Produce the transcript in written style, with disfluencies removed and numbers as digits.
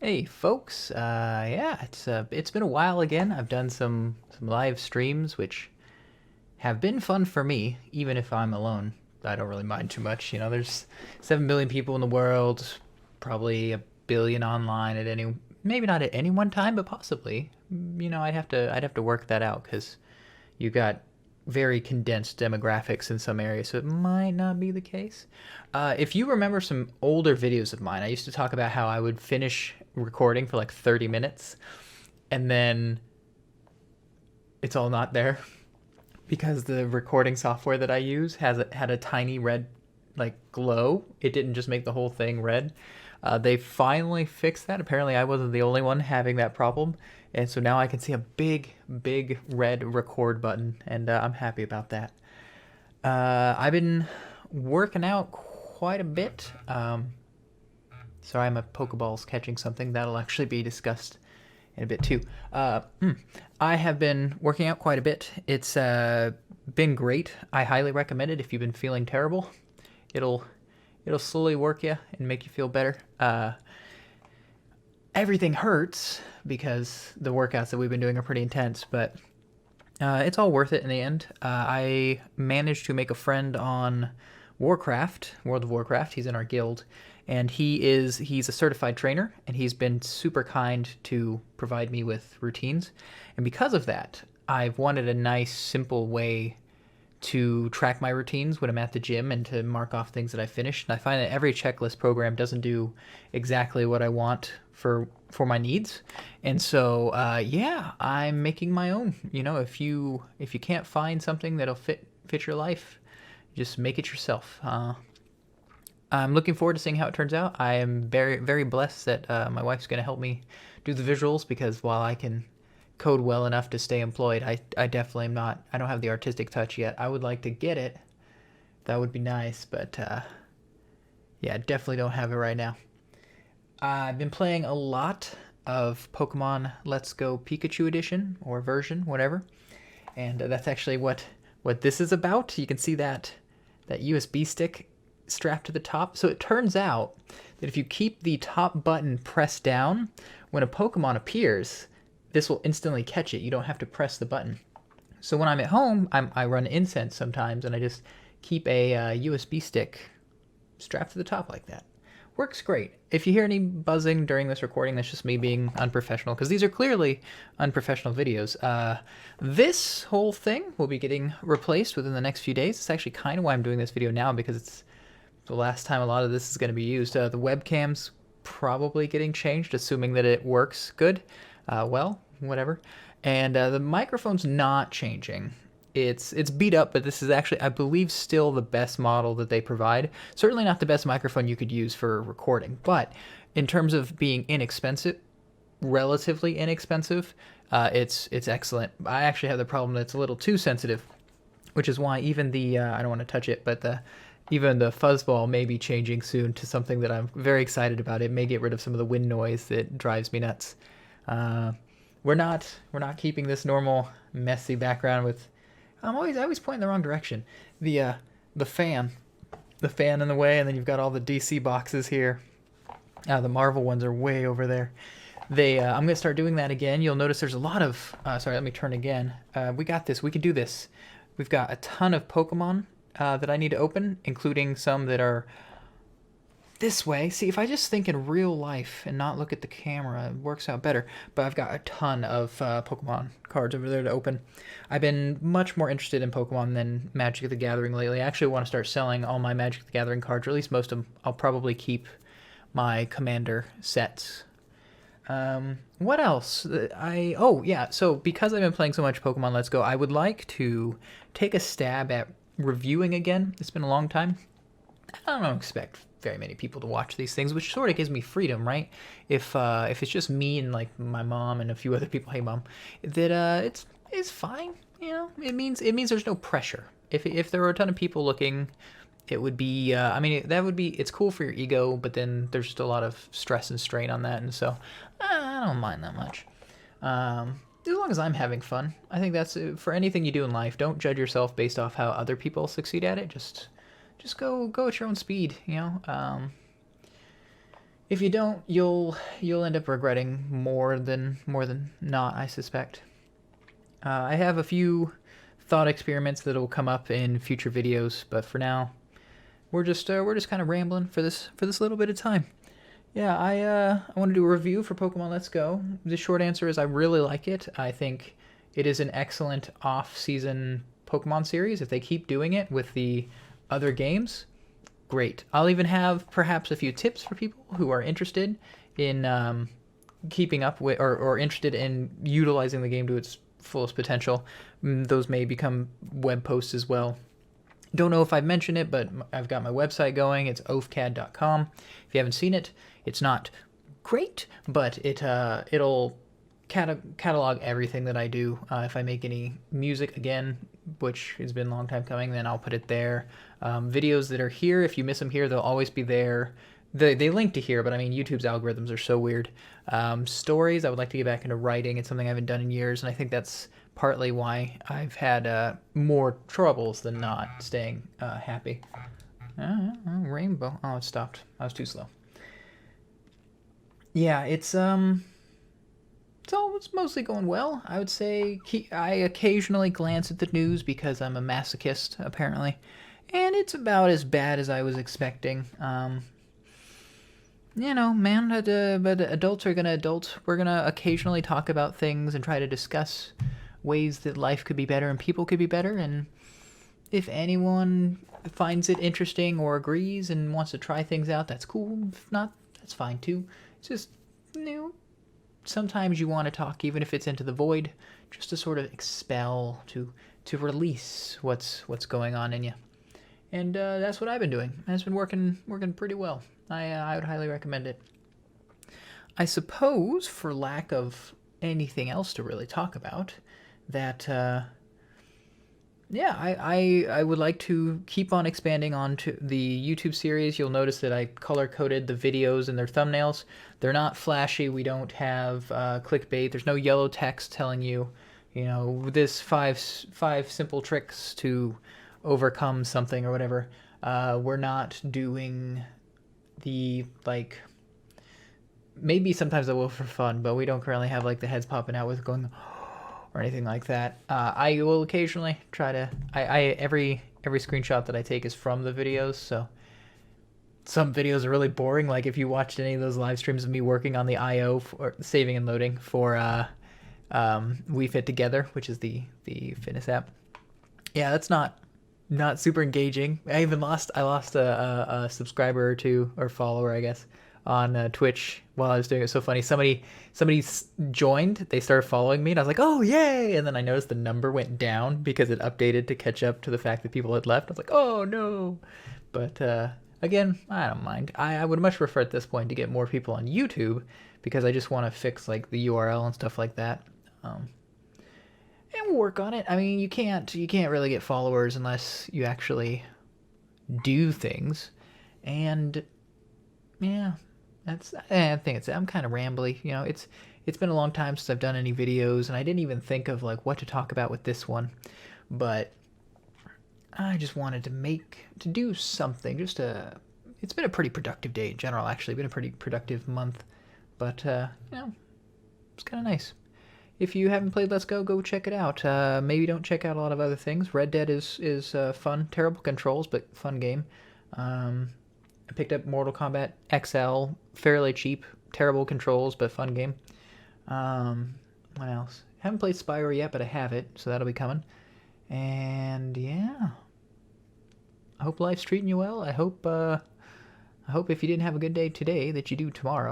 Hey folks, yeah, it's been a while again. I've done some live streams, which have been fun for me, even if I'm alone. I don't really mind too much. There's 7 billion people in the world, probably a billion online at any, maybe not at any one time, but possibly. I'd have to work that out because you got very condensed demographics in some areas, so it might not be the case. If you remember some older videos of mine, I used to talk about how I would finish recording for like 30 minutes and then it's all not there because the recording software that I use had a tiny red like glow. It didn't just make the whole thing red. They finally fixed that. Apparently, I wasn't the only one having that problem, and so now I can see a big red record button, and I'm happy about that. I've been working out quite a bit. Sorry, my Pokeball's catching something. That'll actually be discussed in a bit too. I have been working out quite a bit. It's been great. I highly recommend it if you've been feeling terrible. It'll it'll slowly work you and make you feel better. Everything hurts because the workouts that we've been doing are pretty intense, but it's all worth it in the end. I managed to make a friend on Warcraft, World of Warcraft. He's in our guild, and he's a certified trainer, and he's been super kind to provide me with routines. And because of that, I've wanted a nice, simple way to track my routines when I'm at the gym and to mark off things that I finished. And I find that every checklist program doesn't do exactly what I want for my needs. And so yeah, I'm making my own. If you can't find something that'll fit your life, just make it yourself. I'm looking forward to seeing how it turns out. I am very blessed that my wife's going to help me do the visuals because while I can code well enough to stay employed, I definitely am not. I don't have the artistic touch yet. I would like to get it. That would be nice, but yeah, definitely don't have it right now. I've been playing a lot of Pokemon Let's Go Pikachu edition or version, whatever, and that's actually what this is about. You can see that USB stick strapped to the top. So it turns out that if you keep the top button pressed down, when a Pokemon appears, this will instantly catch it. You don't have to press the button. So when I'm at home, I run incense sometimes, and I just keep a USB stick strapped to the top like that. Works great. If you hear any buzzing during this recording, that's just me being unprofessional, because these are clearly unprofessional videos. This whole thing will be getting replaced within the next few days. It's actually kind of why I'm doing this video now, because it's the last time a lot of this is going to be used. The webcam's probably getting changed, assuming that it works good. Well, whatever. And the microphone's not changing. It's beat up, but this is actually, I believe, still the best model that they provide. Certainly not the best microphone you could use for recording, but in terms of being inexpensive, relatively inexpensive, it's excellent. I actually have the problem that it's a little too sensitive, which is why even the I don't want to touch it, but even the fuzzball may be changing soon to something that I'm very excited about. It may get rid of some of the wind noise that drives me nuts. We're not keeping this normal messy background with. I always point in the wrong direction. The the fan, the fan in the way, and then you've got all the DC boxes here. The Marvel ones are way over there. I'm gonna start doing that again. You'll notice there's a lot of. Sorry, let me turn again. We got this. We can do this. We've got a ton of Pokemon that I need to open, including some that are this way. See, if I just think in real life and not look at the camera, it works out better. But I've got a ton of Pokemon cards over there to open. I've been much more interested in Pokemon than Magic the Gathering lately. I actually want to start selling all my Magic the Gathering cards, or at least most of them. I'll probably keep my Commander sets. What else? Oh yeah. So because I've been playing so much Pokemon Let's Go, I would like to take a stab at reviewing again. It's been a long time. I don't expect very many people to watch these things, which sort of gives me freedom, right? If it's just me and like my mom and a few other people, hey mom, that it's fine. It means there's no pressure. If there were a ton of people looking, it would be. I mean, that would be. It's cool for your ego, but then there's just a lot of stress and strain on that, and so I don't mind that much. As long as I'm having fun, I think that's for anything you do in life. Don't judge yourself based off how other people succeed at it. Just go at your own speed. If you don't, you'll end up regretting more than not, I suspect. I have a few thought experiments that'll come up in future videos, but for now, we're just kind of rambling for this little bit of time. Yeah, I want to do a review for Pokemon Let's Go. The short answer is I really like it. I think it is an excellent off-season Pokemon series. If they keep doing it with the other games, great. I'll even have perhaps a few tips for people who are interested in keeping up with or interested in utilizing the game to its fullest potential. Those may become web posts as well. Don't know if I've mentioned it, but I've got my website going. It's oafcad.com. If you haven't seen it, it's not great, but it'll catalog everything that I do. If I make any music again, which has been a long time coming, then I'll put it there. Videos that are here, if you miss them here, they'll always be there. They link to here, but I mean, YouTube's algorithms are so weird. Stories, I would like to get back into writing. It's something I haven't done in years, and I think that's partly why I've had more troubles than not staying happy. Rainbow. Oh, it stopped. I was too slow. Yeah, it's mostly going well. I would say I occasionally glance at the news because I'm a masochist, apparently, and it's about as bad as I was expecting. Man, but adults are gonna adult. We're gonna occasionally talk about things and try to discuss ways that life could be better and people could be better. And if anyone finds it interesting or agrees and wants to try things out, that's cool. If not, that's fine too. It's just, sometimes you want to talk, even if it's into the void, just to sort of expel, to release what's going on in you. And that's what I've been doing. And it's been working pretty well. I would highly recommend it. I suppose, for lack of anything else to really talk about, that I would like to keep on expanding onto the YouTube series. You'll notice that I color-coded the videos and their thumbnails. They're not flashy. We don't have clickbait. There's no yellow text telling you, this five simple tricks to overcome something or whatever. We're not doing the, maybe sometimes I will for fun, but we don't currently have the heads popping out with going or anything like that. I will occasionally try to. Every screenshot that I take is from the videos, so some videos are really boring. Like if you watched any of those live streams of me working on the I/O for saving and loading for We Fit Together, which is the fitness app. Yeah, that's not super engaging. I lost a subscriber or two, or follower, I guess, on Twitch while I was doing it. So funny. Somebody joined. They started following me, and I was like, "Oh, yay!" And then I noticed the number went down because it updated to catch up to the fact that people had left. I was like, "Oh no!" But again, I don't mind. I would much prefer at this point to get more people on YouTube because I just want to fix the URL and stuff like that. And we'll work on it. I mean, you can't really get followers unless you actually do things. And yeah, I think I'm kind of rambly. It's been a long time since I've done any videos, and I didn't even think of what to talk about with this one. But I just wanted to do something. It's been a pretty productive day in general. Actually, been a pretty productive month. But it's kind of nice. If you haven't played Let's Go check it out. Maybe don't check out a lot of other things. Red Dead is fun. Terrible controls, but fun game. I picked up Mortal Kombat XL, fairly cheap. Terrible controls, but fun game. What else? Haven't played Spyro yet, but I have it, so that'll be coming. And yeah, I hope life's treating you well. I hope if you didn't have a good day today, that you do tomorrow.